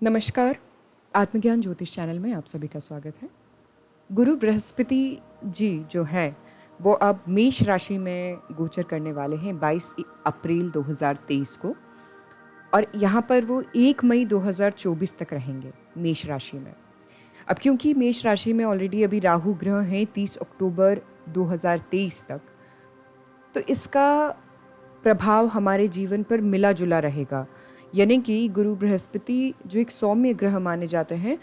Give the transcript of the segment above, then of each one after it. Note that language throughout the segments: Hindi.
नमस्कार, आत्मज्ञान ज्योतिष चैनल में आप सभी का स्वागत है। गुरु बृहस्पति जी जो है वो अब मेष राशि में गोचर करने वाले हैं 22 अप्रैल 2023 को, और यहाँ पर वो 1 मई 2024 तक रहेंगे मेष राशि में। अब क्योंकि मेष राशि में ऑलरेडी अभी राहु ग्रह हैं 30 अक्टूबर 2023 तक, तो इसका प्रभाव हमारे जीवन पर मिला जुला रहेगा। यानी कि गुरु बृहस्पति जो एक सौम्य ग्रह माने जाते हैं,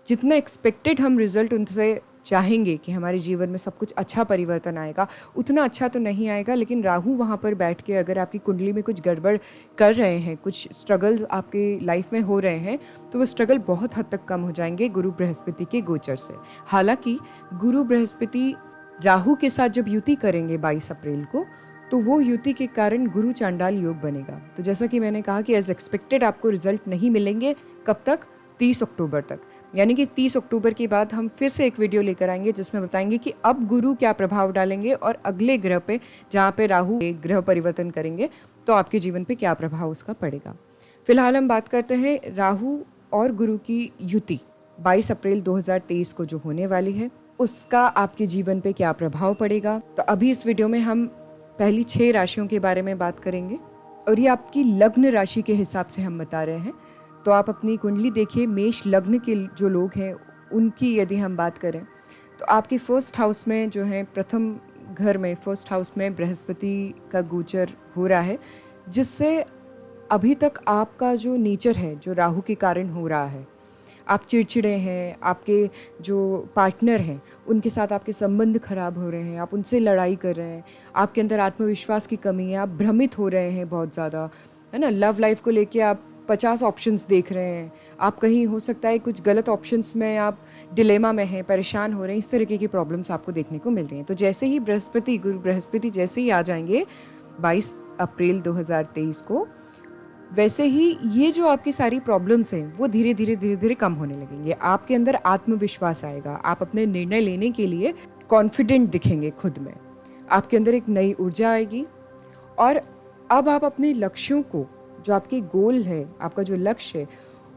जितना एक्सपेक्टेड हम रिजल्ट उनसे चाहेंगे कि हमारे जीवन में सब कुछ अच्छा परिवर्तन आएगा, उतना अच्छा तो नहीं आएगा। लेकिन राहु वहाँ पर बैठ के अगर आपकी कुंडली में कुछ गड़बड़ कर रहे हैं, कुछ स्ट्रगल्स आपके लाइफ में हो रहे हैं, तो वो स्ट्रगल बहुत हद तक कम हो जाएंगे गुरु बृहस्पति के गोचर से। हालांकि गुरु बृहस्पति राहु के साथ जब युति करेंगे 22 अप्रैल को, तो वो युति के कारण गुरु चांडाल योग बनेगा। तो जैसा कि मैंने कहा कि एज एक्सपेक्टेड आपको रिजल्ट नहीं मिलेंगे। कब तक? 30 अक्टूबर तक। यानी कि 30 अक्टूबर के बाद हम फिर से एक वीडियो लेकर आएंगे जिसमें बताएंगे कि अब गुरु क्या प्रभाव डालेंगे और अगले ग्रह पे, जहाँ पे राहु ग्रह परिवर्तन करेंगे, तो आपके जीवन पे क्या प्रभाव उसका पड़ेगा। फिलहाल हम बात करते हैं राहु और गुरु की युति 22 अप्रैल 2023 को जो होने वाली है, उसका आपके जीवन पे क्या प्रभाव पड़ेगा। तो अभी इस वीडियो में हम पहली 6 राशियों के बारे में बात करेंगे, और ये आपकी लग्न राशि के हिसाब से हम बता रहे हैं। तो आप अपनी कुंडली देखिए, मेष लग्न के जो लोग हैं उनकी यदि हम बात करें, तो आपके फर्स्ट हाउस में जो है, प्रथम घर में, फर्स्ट हाउस में बृहस्पति का गोचर हो रहा है, जिससे अभी तक आपका जो नेचर है, जो राहु के कारण हो रहा है, आप चिड़चिड़े हैं, आपके जो पार्टनर हैं उनके साथ आपके संबंध खराब हो रहे हैं, आप उनसे लड़ाई कर रहे हैं, आपके अंदर आत्मविश्वास की कमी है, आप भ्रमित हो रहे हैं बहुत ज़्यादा, है ना। लव लाइफ को लेके आप 50 ऑप्शंस देख रहे हैं, आप कहीं हो सकता है कुछ गलत ऑप्शंस में आप डिलेमा में हैं, परेशान हो रहे हैं, इस तरीके की प्रॉब्लम्स आपको देखने को मिल रही हैं। तो जैसे ही बृहस्पति, गुरु बृहस्पति जैसे ही आ जाएंगे 22 अप्रैल 2023 को, वैसे ही ये जो आपकी सारी प्रॉब्लम्स हैं वो धीरे धीरे कम होने लगेंगे। आपके अंदर आत्मविश्वास आएगा, आप अपने निर्णय लेने के लिए कॉन्फिडेंट दिखेंगे खुद में, आपके अंदर एक नई ऊर्जा आएगी। और अब आप अपने लक्ष्यों को, जो आपके गोल है, आपका जो लक्ष्य है,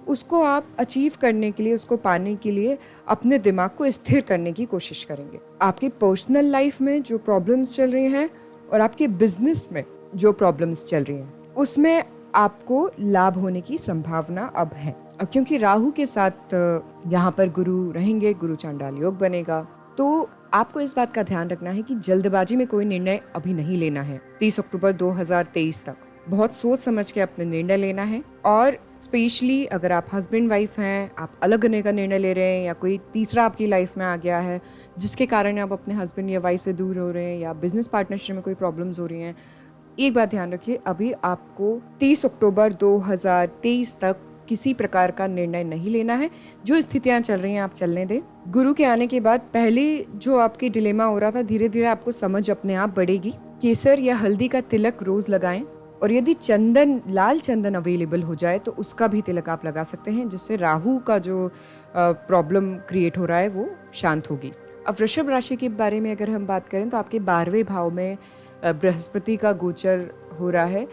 उसको आप अचीव करने के लिए, उसको पाने के लिए अपने दिमाग को स्थिर करने की कोशिश करेंगे। आपकी पर्सनल लाइफ में जो प्रॉब्लम्स चल रही हैं और आपके बिजनेस में जो प्रॉब्लम्स चल रही हैं, उसमें आपको लाभ होने की संभावना अब है। अब क्योंकि राहु के साथ यहाँ पर गुरु रहेंगे, गुरु चांडाल योग बनेगा, तो आपको इस बात का ध्यान रखना है कि जल्दबाजी में कोई निर्णय अभी नहीं लेना है। 30 अक्टूबर 2023 तक बहुत सोच समझ के अपने निर्णय लेना है। और स्पेशली अगर आप हस्बैंड वाइफ हैं, आप अलग होने का निर्णय ले रहे हैं, या कोई तीसरा आपकी लाइफ में आ गया है जिसके कारण आप अपने हस्बैंड या वाइफ से दूर हो रहे हैं, या बिजनेस पार्टनरशिप में कोई प्रॉब्लम्स हो रही हैं, एक बात ध्यान रखिए, अभी आपको 30 अक्टूबर 2023 तक किसी प्रकार का निर्णय नहीं लेना है। जो स्थितियां चल रही हैं आप चलने दें। गुरु के आने के बाद पहले जो आपके डिलेमा हो रहा था, धीरे धीरे आपको समझ अपने आप बढ़ेगी। केसर या हल्दी का तिलक रोज लगाएं, और यदि चंदन, लाल चंदन अवेलेबल हो जाए तो उसका भी तिलक आप लगा सकते हैं, जिससे राहु का जो प्रॉब्लम क्रिएट हो रहा है वो शांत होगी। अब वृषभ राशि के बारे में अगर हम बात करें, तो आपके 12वें भाव में बृहस्पति का गोचर हो रहा है,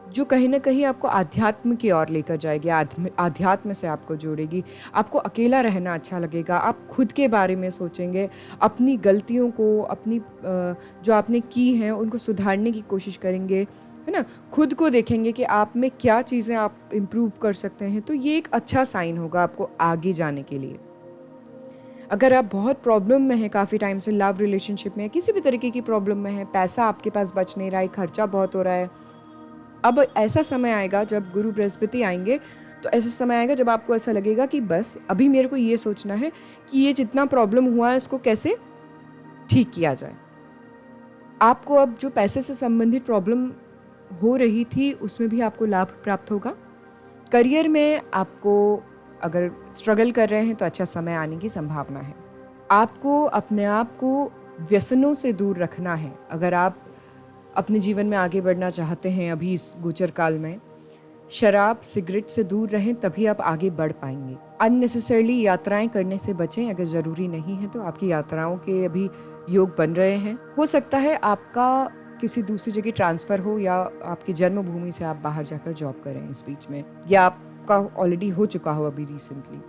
जो कहीं ना कहीं आपको अध्यात्म की ओर लेकर जाएगी, अध्यात्म से आपको जोड़ेगी। आपको अकेला रहना अच्छा लगेगा, आप खुद के बारे में सोचेंगे, अपनी गलतियों को, अपनी जो आपने की हैं उनको सुधारने की कोशिश करेंगे, है ना। खुद को देखेंगे कि आप में क्या चीज़ें आप इम्प्रूव कर सकते हैं। तो ये एक अच्छा साइन होगा आपको आगे जाने के लिए। अगर आप बहुत प्रॉब्लम में हैं, काफ़ी टाइम से लव रिलेशनशिप में, किसी भी तरीके की प्रॉब्लम में है, पैसा आपके पास बच नहीं रहा है, खर्चा बहुत हो रहा है, अब ऐसा समय आएगा जब गुरु बृहस्पति आएंगे, तो ऐसा समय आएगा जब आपको ऐसा लगेगा कि बस अभी मेरे को ये सोचना है कि ये जितना प्रॉब्लम हुआ है उसको कैसे ठीक किया जाए। आपको अब जो पैसे से संबंधित प्रॉब्लम हो रही थी उसमें भी आपको लाभ प्राप्त होगा। करियर में आपको अगर स्ट्रगल कर रहे हैं तो अच्छा समय आने की संभावना है। आपको अपने आप को व्यसनों से दूर रखना है। अगर आप अपने जीवन में आगे बढ़ना चाहते हैं अभी इस गोचर काल में, शराब, सिगरेट से दूर रहें, तभी आप आगे बढ़ पाएंगे। अननेसेसरली यात्राएं करने से बचें। अगर ज़रूरी नहीं है तो आपकी यात्राओं के अभी योग बन रहे हैं। हो सकता है आपका किसी दूसरी जगह ट्रांसफ़र हो, या आपकी जन्मभूमि से आप बाहर जाकर जॉब करें इस बीच में, या आप आपका ऑलरेडी हो चुका हो अभी रिसेंटली।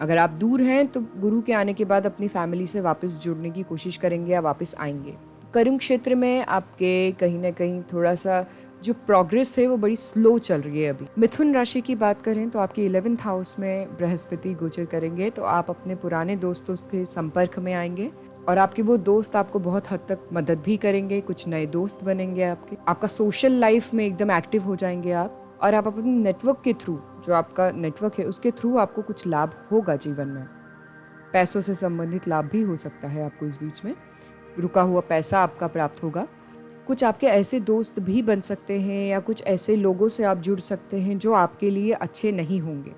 अगर आप दूर हैं तो गुरु के आने के बाद अपनी फैमिली से वापस जुड़ने की कोशिश करेंगे या वापस आएंगे। कर्म क्षेत्र में आपके कहीं ना कहीं थोड़ा सा जो प्रोग्रेस है वो बड़ी स्लो चल रही है अभी। मिथुन राशि की बात करें तो आपके 11th हाउस में बृहस्पति गोचर करेंगे, तो आप अपने पुराने दोस्तों के संपर्क में आएंगे और आपके वो दोस्त आपको बहुत हद तक मदद भी करेंगे, कुछ नए दोस्त बनेंगे आपका सोशल लाइफ में एकदम एक्टिव हो जाएंगे आप, और आप अपने नेटवर्क के थ्रू, जो आपका नेटवर्क है उसके थ्रू आपको कुछ लाभ होगा जीवन में। पैसों से संबंधित लाभ भी हो सकता है आपको, इस बीच में रुका हुआ पैसा आपका प्राप्त होगा। कुछ आपके ऐसे दोस्त भी बन सकते हैं या कुछ ऐसे लोगों से आप जुड़ सकते हैं जो आपके लिए अच्छे नहीं होंगे,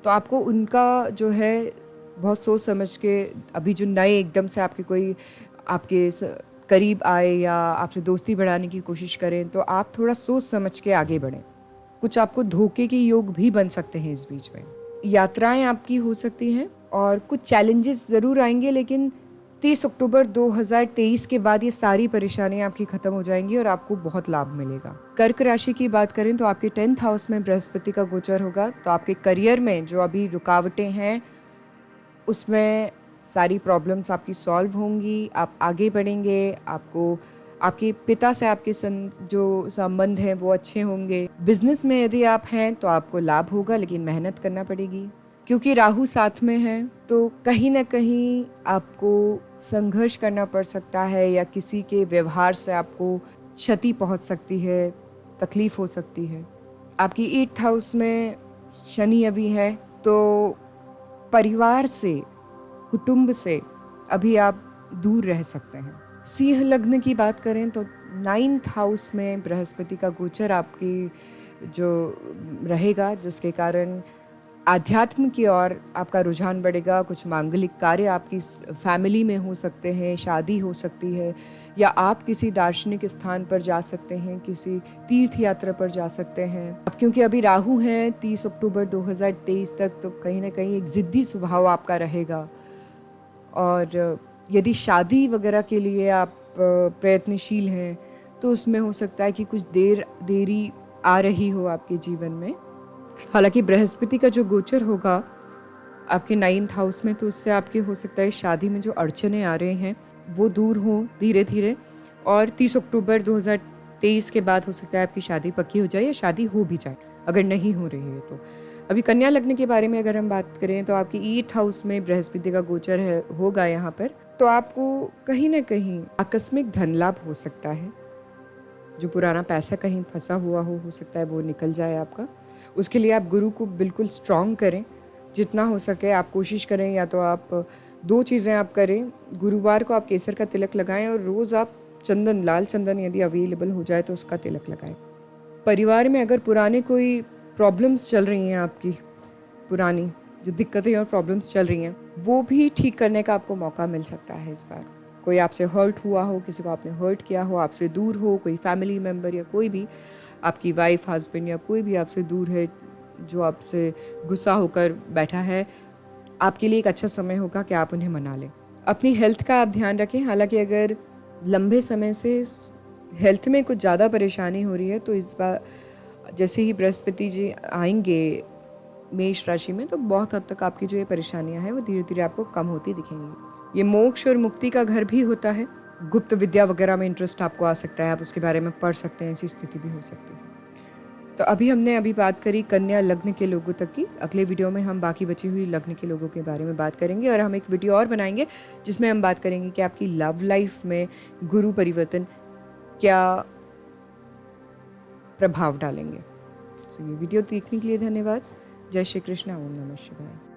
तो आपको उनका जो है बहुत सोच समझ के, अभी जो नए एकदम से आपके कोई आपके करीब आए या आपसे दोस्ती बढ़ाने की कोशिश करें, तो आप थोड़ा सोच समझ के आगे बढ़ें। कुछ आपको धोखे के योग भी बन सकते हैं इस बीच में। यात्राएं आपकी हो सकती हैं और कुछ चैलेंजेस ज़रूर आएंगे, लेकिन 30 अक्टूबर 2023 के बाद ये सारी परेशानियां आपकी खत्म हो जाएंगी और आपको बहुत लाभ मिलेगा। कर्क राशि की बात करें तो आपके 10th हाउस में बृहस्पति का गोचर होगा, तो आपके करियर में जो अभी रुकावटें हैं उसमें सारी प्रॉब्लम्स आपकी सॉल्व होंगी, आप आगे बढ़ेंगे, आपको आपके पिता से आपके जो संबंध हैं वो अच्छे होंगे। बिजनेस में यदि आप हैं तो आपको लाभ होगा, लेकिन मेहनत करना पड़ेगी। क्योंकि राहु साथ में है तो कहीं ना कहीं आपको संघर्ष करना पड़ सकता है या किसी के व्यवहार से आपको क्षति पहुंच सकती है, तकलीफ हो सकती है। आपकी 8th हाउस में शनि अभी है, तो परिवार से, कुटुंब से अभी आप दूर रह सकते हैं। सिंह लग्न की बात करें तो 9th हाउस में बृहस्पति का गोचर आपकी जो रहेगा, जिसके कारण आध्यात्म की ओर आपका रुझान बढ़ेगा। कुछ मांगलिक कार्य आपकी फैमिली में हो सकते हैं, शादी हो सकती है, या आप किसी दार्शनिक स्थान पर जा सकते हैं, किसी तीर्थ यात्रा पर जा सकते हैं। अब क्योंकि अभी राहु है 30 अक्टूबर 2023 तक, तो कहीं ना कहीं एक ज़िद्दी स्वभाव आपका रहेगा। और यदि शादी वगैरह के लिए आप प्रयत्नशील हैं तो उसमें हो सकता है कि कुछ देरी आ रही हो आपके जीवन में। हालांकि बृहस्पति का जो गोचर होगा आपके 9th हाउस में, तो उससे आपके हो सकता है शादी में जो अड़चने आ रहे हैं वो दूर हों धीरे धीरे, और 30 अक्टूबर 2023 के बाद हो सकता है आपकी शादी पक्की हो जाए या शादी हो भी जाए अगर नहीं हो रही है तो। अभी कन्या लग्न के बारे में अगर हम बात करें तो आपकी 8th हाउस में बृहस्पति का गोचर होगा यहाँ पर, तो आपको कहीं ना कहीं आकस्मिक धन लाभ हो सकता है। जो पुराना पैसा कहीं फंसा हुआ हो सकता है वो निकल जाए आपका। उसके लिए आप गुरु को बिल्कुल स्ट्रॉन्ग करें, जितना हो सके आप कोशिश करें। या तो आप 2 चीज़ें आप करें, गुरुवार को आप केसर का तिलक लगाएं और रोज़ आप चंदन, लाल चंदन यदि अवेलेबल हो जाए तो उसका तिलक लगाएं। परिवार में अगर पुराने कोई प्रॉब्लम्स चल रही हैं, आपकी पुरानी जो दिक्कतें और प्रॉब्लम्स चल रही हैं, वो भी ठीक करने का आपको मौका मिल सकता है इस बार। कोई आपसे हर्ट हुआ हो, किसी को आपने हर्ट किया हो, आपसे दूर हो कोई फैमिली मेम्बर या कोई भी आपकी वाइफ, हस्बैंड या कोई भी आपसे दूर है जो आपसे गुस्सा होकर बैठा है, आपके लिए एक अच्छा समय होगा कि आप उन्हें मना लें। अपनी हेल्थ का आप ध्यान रखें। हालांकि अगर लंबे समय से हेल्थ में कुछ ज़्यादा परेशानी हो रही है तो इस बार जैसे ही बृहस्पति जी आएंगे मेष राशि में, तो बहुत हद तक आपकी जो ये परेशानियां हैं वो धीरे धीरे आपको कम होती दिखेंगी। ये मोक्ष और मुक्ति का घर भी होता है। गुप्त विद्या वगैरह में इंटरेस्ट आपको आ सकता है, आप उसके बारे में पढ़ सकते हैं, ऐसी स्थिति भी हो सकती है। तो हमने बात करी कन्या लग्न के लोगों तक की। अगले वीडियो में हम बाकी बची हुई लग्न के लोगों के बारे में बात करेंगे, और हम एक वीडियो और बनाएंगे जिसमें हम बात करेंगे कि आपकी लव लाइफ में गुरु परिवर्तन क्या प्रभाव डालेंगे। तो ये वीडियो देखने के लिए धन्यवाद। जय श्री कृष्ण। ओम नमः शिवाय।